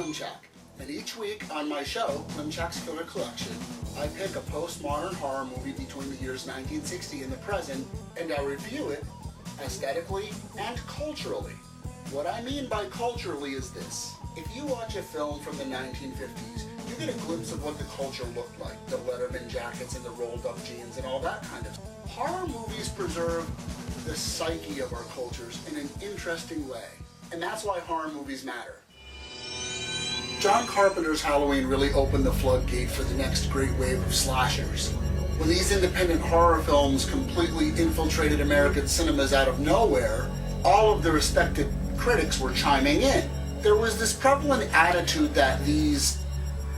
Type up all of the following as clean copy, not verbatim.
Klimczak, and each week on my show, Klimczak's Killer Collection, I pick a postmodern horror movie between the years 1960 and the present, and I review it aesthetically and culturally. What I mean by culturally is this. If you watch a film from the 1950s, you get a glimpse of what the culture looked like, the Letterman jackets and the rolled up jeans and all that kind of stuff. Horror movies preserve the psyche of our cultures in an interesting way, and that's why horror movies matter. John Carpenter's Halloween really opened the floodgate for the next great wave of slashers. When these independent horror films completely infiltrated American cinemas out of nowhere, all of the respected critics were chiming in. There was this prevalent attitude that these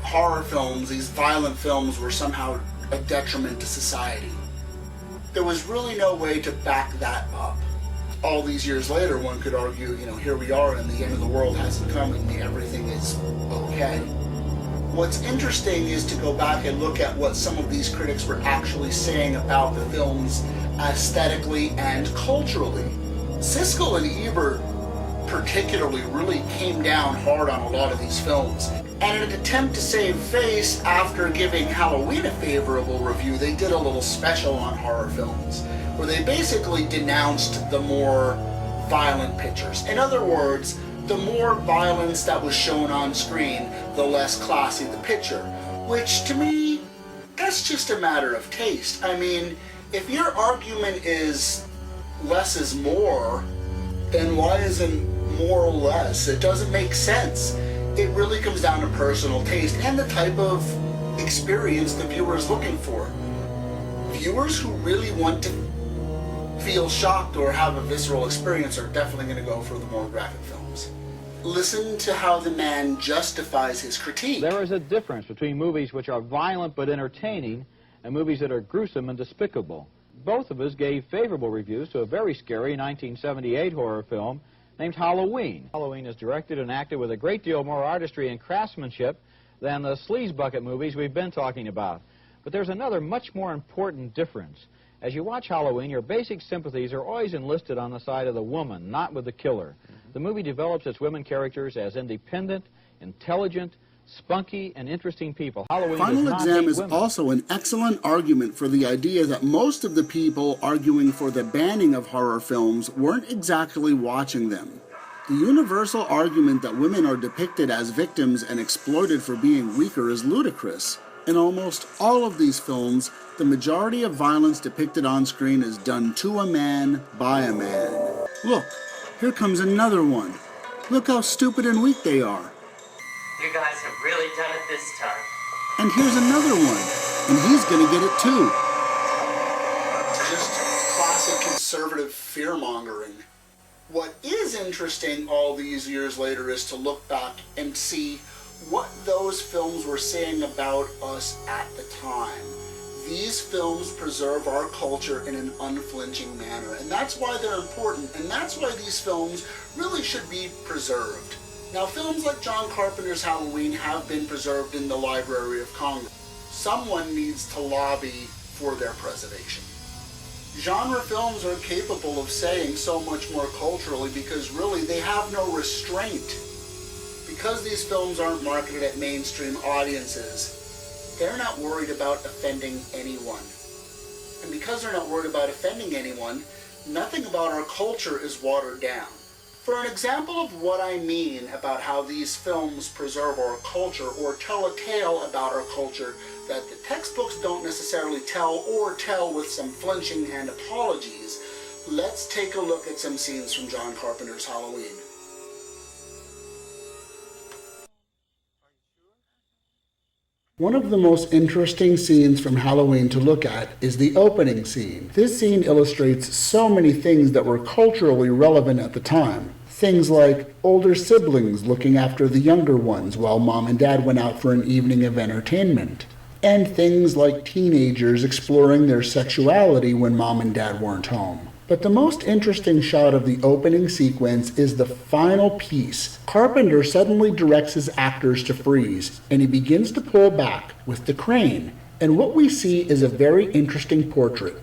horror films, these violent films, were somehow a detriment to society. There was really no way to back that up. All these years later, one could argue, here we are and the end of the world hasn't come and everything is okay. What's interesting is to go back and look at what some of these critics were actually saying about the films aesthetically and culturally. Siskel and Ebert particularly really came down hard on a lot of these films. And in an attempt to save face, after giving Halloween a favorable review, they did a little special on horror films, where they basically denounced the more violent pictures. In other words, the more violence that was shown on screen, the less classy the picture. Which, to me, that's just a matter of taste. I mean, if your argument is less is more, then why isn't more or less? It doesn't make sense. It really comes down to personal taste and the type of experience the viewer is looking for. Viewers who really want to feel shocked or have a visceral experience are definitely going to go for the more graphic films. Listen to how the man justifies his critique. There is a difference between movies which are violent but entertaining and movies that are gruesome and despicable. Both of us gave favorable reviews to a very scary 1978 horror film named Halloween. Halloween is directed and acted with a great deal more artistry and craftsmanship than the sleaze bucket movies we've been talking about. But there's another much more important difference. As you watch Halloween, your basic sympathies are always enlisted on the side of the woman, not with the killer. The movie develops its women characters as independent, intelligent, spunky, and interesting people. Halloween Final Exam is also an excellent argument for the idea that most of the people arguing for the banning of horror films weren't exactly watching them. The universal argument that women are depicted as victims and exploited for being weaker is ludicrous. In almost all of these films, the majority of violence depicted on screen is done to a man by a man. Look, here comes another one. Look how stupid and weak they are. You guys have really done it this time. And here's another one, and he's gonna get it too. Just classic conservative fear-mongering. What is interesting all these years later is to look back and see what those films were saying about us at the time. These films preserve our culture in an unflinching manner, and that's why they're important, and that's why these films really should be preserved. Now, films like John Carpenter's Halloween have been preserved in the Library of Congress. Someone needs to lobby for their preservation. Genre films are capable of saying so much more culturally because really they have no restraint. Because these films aren't marketed at mainstream audiences, they're not worried about offending anyone. And because they're not worried about offending anyone, nothing about our culture is watered down. For an example of what I mean about how these films preserve our culture or tell a tale about our culture that the textbooks don't necessarily tell or tell with some flinching and apologies, let's take a look at some scenes from John Carpenter's Halloween. One of the most interesting scenes from Halloween to look at is the opening scene. This scene illustrates so many things that were culturally relevant at the time. Things like older siblings looking after the younger ones while mom and dad went out for an evening of entertainment. And things like teenagers exploring their sexuality when mom and dad weren't home. But the most interesting shot of the opening sequence is the final piece. Carpenter suddenly directs his actors to freeze, and he begins to pull back with the crane. And what we see is a very interesting portrait.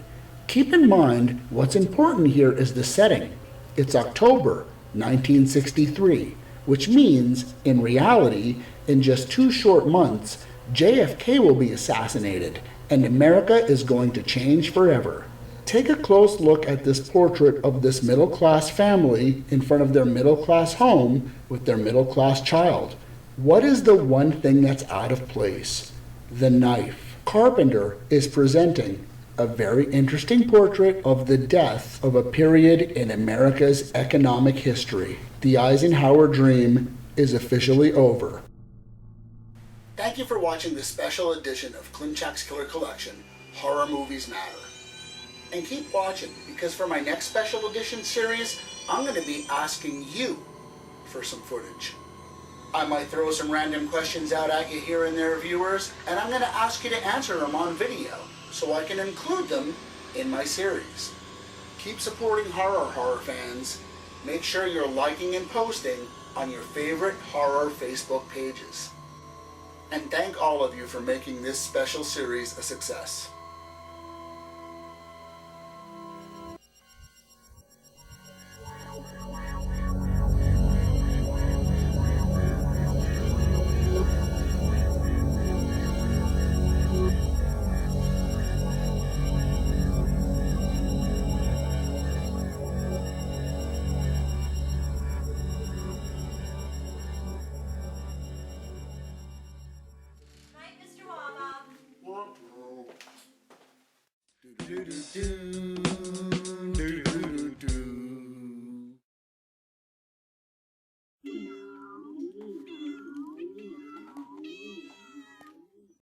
Keep in mind, what's important here is the setting. It's October 1963. which means, in reality, in just 2 short months, JFK will be assassinated, and America is going to change forever. Take a close look at this portrait of this middle-class family in front of their middle-class home with their middle-class child. What is the one thing that's out of place? The knife. Carpenter is presenting a very interesting portrait of the death of a period in America's economic history. The Eisenhower dream is officially over. Thank you for watching this special edition of Klimczak's Killer Collection, Horror Movies Matter. And keep watching, because for my next special edition series, I'm going to be asking you for some footage. I might throw some random questions out at you here and there, viewers, and I'm going to ask you to answer them on video, so I can include them in my series. Keep supporting horror fans. Make sure you're liking and posting on your favorite horror Facebook pages. And thank all of you for making this special series a success. Mr. Waba. Do do do do.